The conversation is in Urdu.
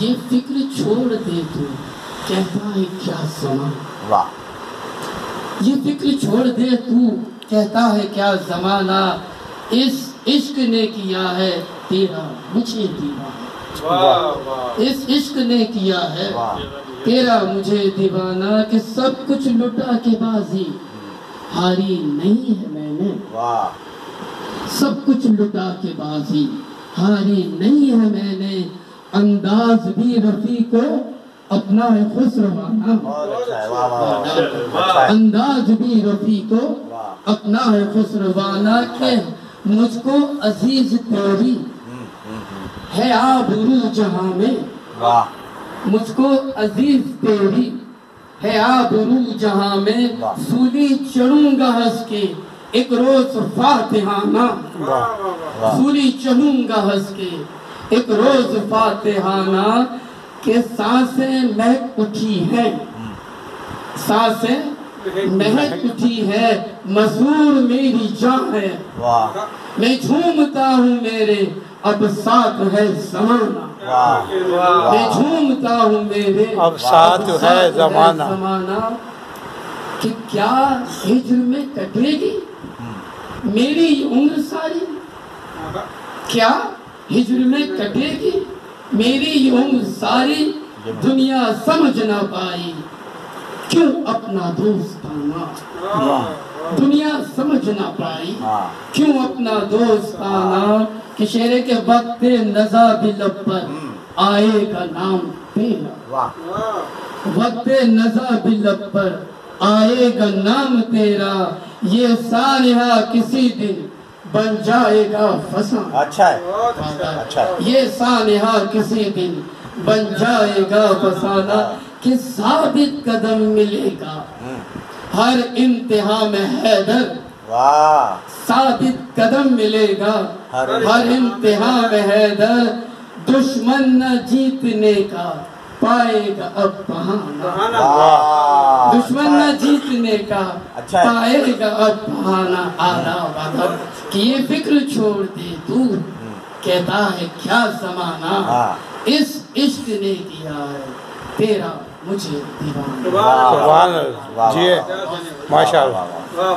یہ فکر چھوڑ دے تو کہتا ہے کیا زمانہ، یہ فکر چھوڑ دے تو کہتا ہے کیا زمانہ، اس عشق نے کیا ہے تیرا مجھے دیوانہ، اس عشق نے کیا ہے تیرا مجھے دیوانہ، کہ سب کچھ لٹا کے بازی ہاری نہیں ہے میں نے، سب کچھ لٹا کے بازی ہاری نہیں ہے میں نے، انداز بھی رفیع کو اپنا ہے خسروانہ، انداز بھی رفیع کو اپنا ہے خسروانہ، کہ مجھ کو عزیز تیری ہے آبرو جہاں میں، مجھ کو عزیز تیری ہے آبرو جہاں میں، سولی چڑھوں گا ہنس کے ایک روز فاتحانہ، سولی چڑھوں گا ہنس کے ایک روز فاتحانہ، کہ سانسیں مہک اٹھی ہیں، سانسیں مہک اٹھی ہے، مسرور میری جان ہے، میں جھومتا ہوں میرے اب ساتھ ہے زمانہ، میں جھومتا ہوں میرے اب ساتھ ہے زمانہ، کہ کیا ہجر میں کٹے گی میری عمر ساری، کیا ہجر میں کٹے گی میری عمر ساری، دنیا سمجھ نہ پائی کیوں اپنا دوستانہ، دنیا سمجھ نہ پائی کیوں اپنا دوستانہ، کہ شعر کے وقت نزا بھی لب پر آئے گا نام تیرا، وقت نزا بھی لب پر آئے گا نام تیرا، یہ سانحہ کسی دن بن جائے گا فسانہ، یہ سانحہ کسی دن بن جائے گا فسانہ، کہ ثابت قدم ملے گا ہر انتہا میں حیدر، ثابت قدم ملے گا ہر انتہا میں حیدر، دشمن نہ جیتنے کا پائے گا اب بہانہ، دشمن نہ جیتنے کا پائے گا اب بہانہ، آلہ بدر کہ یہ فکر چھوڑ دے تو کہتا ہے کیا زمانہ، اس عشق نے کیا ہے تیرا مجھے دیوانہ۔ سبحان اللہ، جی ماشاءاللہ۔